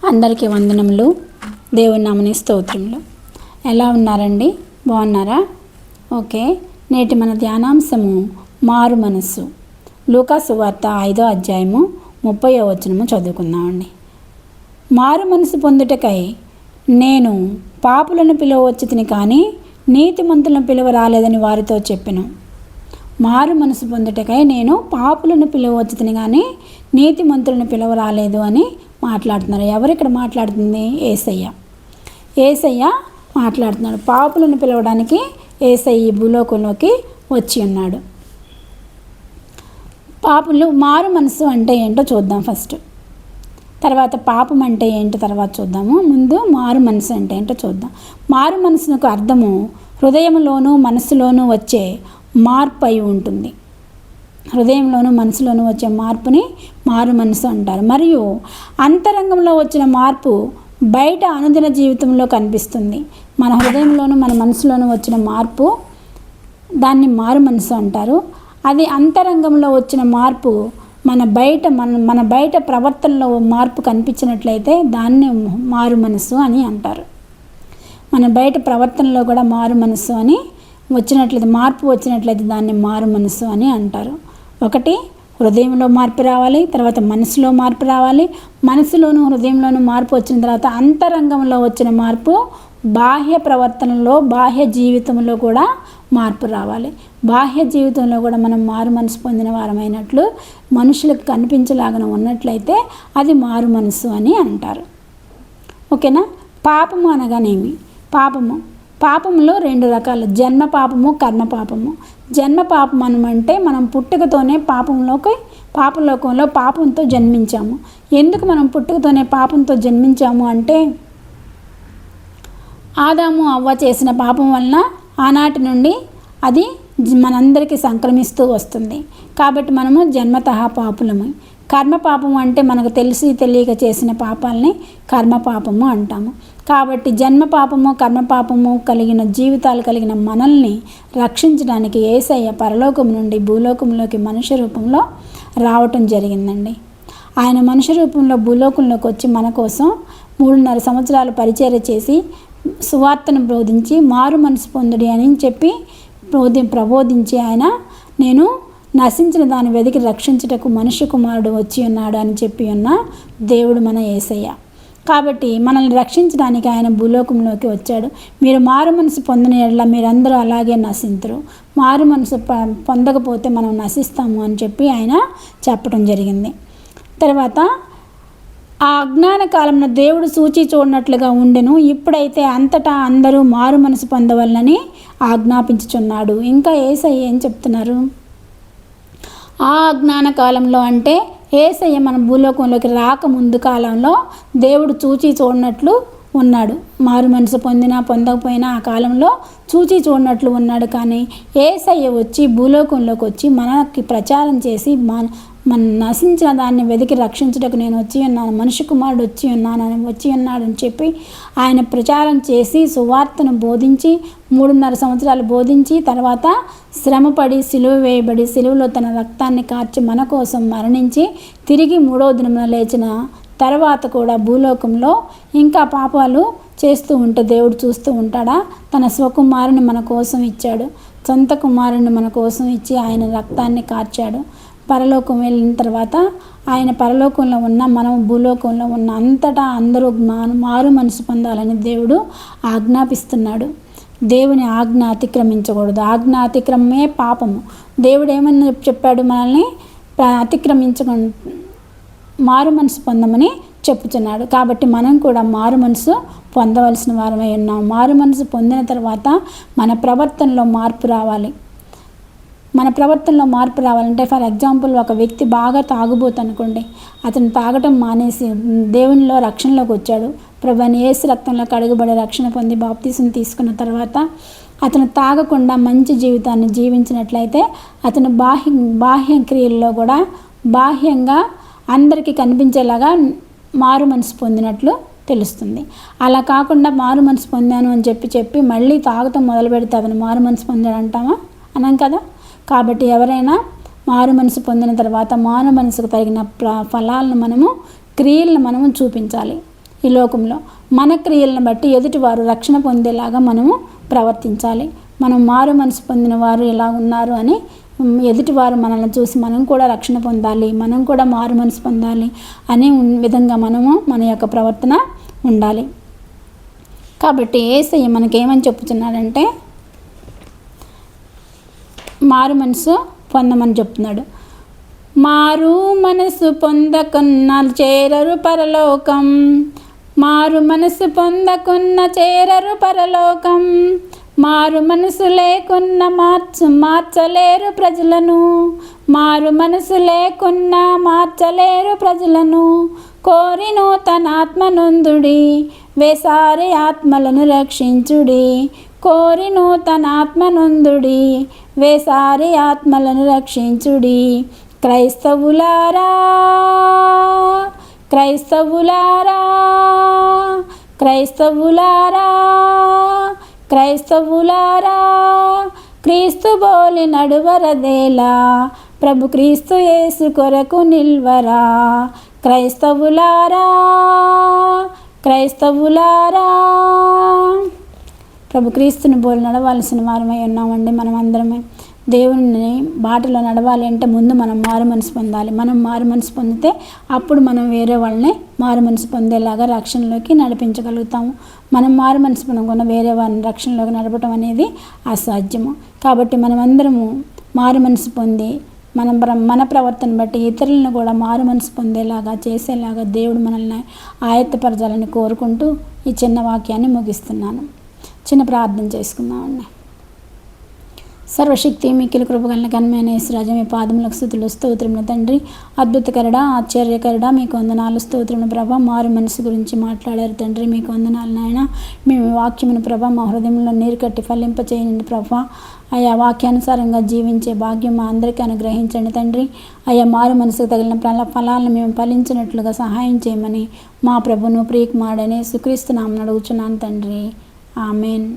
అందరికీ వందనములు. దేవుని నామమున స్తోత్రములు. ఎలా ఉన్నారండి? బాగున్నారా? ఓకే. నేటి మన ధ్యానాంశము మారు మనస్సు. లూకా సువార్త 5వ అధ్యాయము 30వ వచనము చదువుకుందామండి. మారు మనసు పొందుటకై నేను పాపులను పిలువవచ్చుతిని కానీ నీతిమంతులను పిలువ రాలేదని వారితో చెప్పెను. మారు మనసు పొందుటకై నేను పాపులను పిలువవచ్చుతిని కానీ నీతిమంతులను పిలువ రాలేదు అని మాట్లాడుతున్నారు. ఎవరు ఇక్కడ మాట్లాడుతుంది? యేసయ్య మాట్లాడుతున్నాడు. పాపులను పిలవడానికి యేసయ్య భూలోకంలోకి వచ్చి ఉన్నాడు. పాపులు మారు మనసు అంటే ఏంటో చూద్దాం ఫస్ట్. తర్వాత పాపం అంటే ఏంటో తర్వాత చూద్దాము. ముందు మారు మనసు అంటే ఏంటో చూద్దాం. మారు మనసునకు అర్థము హృదయంలోనూ మనసులోనూ వచ్చే మార్పు అయి ఉంటుంది. హృదయంలోనూ మనసులోనూ వచ్చే మార్పుని మారు మనసు అంటారు. మరియు అంతరంగంలో వచ్చిన మార్పు బయట అనుదిన జీవితంలో కనిపిస్తుంది. మన హృదయంలోనూ మన మనసులోనూ వచ్చిన మార్పు దాన్ని మారు మనసు అంటారు. అది అంతరంగంలో వచ్చిన మార్పు మన బయట ప్రవర్తనలో మార్పు కనిపించినట్లయితే దాన్ని మారు మనసు అని అంటారు. మన బయట ప్రవర్తనలో కూడా మారు మనసు అని మార్పు వచ్చినట్లయితే దాన్ని మారు మనసు అని అంటారు. ఒకటి హృదయంలో మార్పు రావాలి, తర్వాత మనసులో మార్పు రావాలి. మనసులోను హృదయంలోనూ మార్పు వచ్చిన తర్వాత అంతరంగంలో వచ్చిన మార్పు బాహ్య ప్రవర్తనలో బాహ్య జీవితంలో కూడా మార్పు రావాలి. బాహ్య జీవితంలో కూడా మనం మారు మనసు పొందిన వారమైనట్లు మనుషులకు కనిపించలాగా ఉన్నట్లయితే అది మారు మనసు అని అంటారు. ఓకేనా? పాపము అనగానేమి? పాపములో 2 రకాలు: జన్మ పాపము, కర్మ పాపము. జన్మ పాపం అనమంటే మనం పుట్టుకతోనే పాపలోకంలో పాపంతో జన్మించాము. ఎందుకు మనం పుట్టుకతోనే పాపంతో జన్మించాము అంటే ఆదాము అవ్వ చేసిన పాపం వలన ఆనాటి నుండి అది మనందరికీ సంక్రమిస్తూ వస్తుంది. కాబట్టి మనము జన్మతః పాపులము. కర్మ పాపము అంటే మనకు తెలిసి తెలియక చేసిన పాపాలని కర్మ పాపము అంటాము. కాబట్టి జన్మ పాపము, కర్మ పాపము కలిగిన జీవితాలు కలిగిన మనల్ని రక్షించడానికి యేసయ్య పరలోకం నుండి భూలోకంలోకి మనుష్య రూపంలో రావటం జరిగిందండి. ఆయన మనుష్య రూపంలో భూలోకంలోకి వచ్చి మన కోసం 3.5 సంవత్సరాలు పరిచర్య చేసి సువార్తను బోధించి మారు మనసు పొందుడి అని చెప్పి ప్రబోధించి ఆయన నేను నశించిన దాన్ని వెతికి రక్షించుటకు మనుష్య కుమారుడు వచ్చి ఉన్నాడు అని చెప్పి ఉన్న దేవుడు మన యేసయ్య. కాబట్టి మనల్ని రక్షించడానికి ఆయన భూలోకంలోకి వచ్చాడు. మీరు మారు మనసు పొందిన యెడల మీరందరూ అలాగే నశింతురు. మారు మనసు పొందకపోతే మనం నశిస్తాము అని చెప్పి ఆయన చెప్పడం జరిగింది. తర్వాత ఆ అజ్ఞాన కాలంలో దేవుడు సూచి చూడనట్లుగా ఉండెను. ఇప్పుడైతే అంతటా అందరూ మారు మనసు పొందవలనని ఆజ్ఞాపించుచున్నాడు. ఇంకా యేసయ్య ఏం చెప్తున్నారు? ఆ అజ్ఞాన కాలంలో అంటే యేసయ్య మన భూలోకంలోకి రాకముందు కాలంలో దేవుడు చూచి చూడనట్లు ఉన్నాడు. మారు మనసు పొందకపోయినా ఆ కాలంలో చూచి చూడనట్లు ఉన్నాడు. కానీ యేసయ్య వచ్చి భూలోకంలోకి వచ్చి మనకి ప్రచారం చేసి మన నశించిన దాన్ని వెతికి రక్షించుటకు నేను వచ్చి ఉన్నాను, మనిషి కుమారుడు వచ్చి ఉన్నాడని చెప్పి ఆయన ప్రచారం చేసి సువార్తను బోధించి 3.5 సంవత్సరాలు బోధించి తర్వాత శ్రమపడి సిలువ వేయబడి సిలువలో తన రక్తాన్ని కార్చి మన కోసం మరణించి తిరిగి 3వ దినమున లేచిన తర్వాత కూడా భూలోకంలో ఇంకా పాపాలు చేస్తూ ఉంటే దేవుడు చూస్తూ ఉంటాడా? తన స్వకుమారుని మన కోసం ఇచ్చాడు. సొంత కుమారుని మన కోసం ఇచ్చి ఆయన రక్తాన్ని కార్చాడు. పరలోకం వెళ్ళిన తర్వాత ఆయన పరలోకంలో ఉన్న మనం భూలోకంలో ఉన్న అంతటా అందరూ మారు మనసు పొందాలని దేవుడు ఆజ్ఞాపిస్తున్నాడు. దేవుని ఆజ్ఞ అతిక్రమించకూడదు. ఆజ్ఞ అతిక్రమమే పాపము. దేవుడు ఏమని చెప్పాడు? మనల్ని మారు మనసు పొందమని చెప్పుచున్నాడు. కాబట్టి మనం కూడా మారు మనసు పొందవలసిన వారమై ఉన్నాం. మారు మనసు పొందిన తర్వాత మన ప్రవర్తనలో మార్పు రావాలి. మన ప్రవర్తనలో మార్పు రావాలంటే ఫర్ ఎగ్జాంపుల్ ఒక వ్యక్తి బాగా తాగుబోతు అనుకోండి. అతను తాగటం మానేసి దేవునిలో రక్షణలోకి వచ్చాడు. ప్రభువైన యేసు రక్తంలో కడుగుబడి రక్షణ పొంది బాప్తీసం తీసుకున్న తర్వాత అతను తాగకుండా మంచి జీవితాన్ని జీవించినట్లయితే అతను బాహ్య క్రియల్లో కూడా బాహ్యంగా అందరికీ కనిపించేలాగా మారు మనసు పొందినట్లు తెలుస్తుంది. అలా కాకుండా మారు మనసు పొందాను అని చెప్పి మళ్ళీ తాగటం మొదలు పెడితే అతను మారు మనసు పొందాడు అంటామా? అనం కదా. కాబట్టి ఎవరైనా మారు మనసు పొందిన తర్వాత మారు మనసుకు తగిన ఫలాలను క్రియలను మనము చూపించాలి. ఈ లోకంలో. మన క్రియలను బట్టి ఎదుటివారు రక్షణ పొందేలాగా మనము ప్రవర్తించాలి. మనం మారు మనసు పొందిన వారు ఎలా ఉన్నారు అని ఎదుటివారు మనల్ని చూసి మనం కూడా రక్షణ పొందాలి, మనం కూడా మారు మనసు పొందాలి అనే విధంగా మనము మన యొక్క ప్రవర్తన ఉండాలి. కాబట్టి యేసయ్య మనకేమని చెప్తున్నాడంటే మారు మనసు పొందమని చెప్తున్నాడు. మారు మనసు పొందకున్న చేరరు పరలోకం, మారు మనసు పొందకున్న చేరరు పరలోకం, మారు మనసు లేకున్న మార్చలేరు ప్రజలను, మారు మనసు లేకున్నా మార్చలేరు ప్రజలను, కోరి నూతన ఆత్మనొందుడి వేసారి ఆత్మలను రక్షించుడి, కోరి నూతన ఆత్మనొందుడి వేసారి ఆత్మలను రక్షించుడి. క్రైస్తవులారా క్రైస్తవులారా క్రైస్తవులారా క్రైస్తవులారా క్రీస్తు బోలి నడువరదేలా, ప్రభు క్రీస్తు యేసు కొరకు నిల్వరా. క్రైస్తవులారా క్రైస్తవులారా ప్రభు క్రీస్తుని బోలి నడవాల్సిన వారమై ఉన్నామండి. మనం అందరమే దేవుని బాటలో నడవాలి అంటే ముందు మనం మారు మనసు పొందాలి. మనం మారు మనసు పొందితే అప్పుడు మనం వేరే వాళ్ళని మారు మనసు పొందేలాగా రక్షణలోకి నడిపించగలుగుతాము. మనం మారు మనసు పొందకుండా వేరే వారిని రక్షణలోకి నడపడం అనేది అసాధ్యము. కాబట్టి మనమందరము మారు మనసు పొంది మన ప్రవర్తన బట్టి ఇతరులను కూడా మారు మనసు పొందేలాగా చేసేలాగా దేవుడు మనల్ని ఆయత్తపరచాలని కోరుకుంటూ ఈ చిన్న వాక్యాన్ని ముగిస్తున్నాను. చిన్న ప్రార్థన చేసుకుందామండి. సర్వశక్తి మిక్కిలి కృపగలన ఘనమైన యేసురాజా, మీ పాదములకు స్తుతులు స్తోత్రములు తండ్రి. అద్భుతకరుడా, ఆశ్చర్యకరుడా, మీకు వందనాలు స్తోత్రములు ప్రభా. మారు మనసు గురించి మాట్లాడారు తండ్రి, మీకు వందనాలు నాయన. మేము వాక్యమును ప్రభా మా హృదయంలో నీరు కట్టి ఫలింపచేయండి ప్రభా. అయా వాక్యానుసారంగా జీవించే భాగ్యం మా అందరికీ అనుగ్రహించండి తండ్రి. అయా మారు మనసుకు తగిలిన ఫలాలను మేము ఫలించినట్లుగా సహాయం చేయమని మా ప్రభును ప్రియకుమారుడైన యేసుక్రీస్తు నామమున అడుగుచున్నాను తండ్రి. ఆమెన్.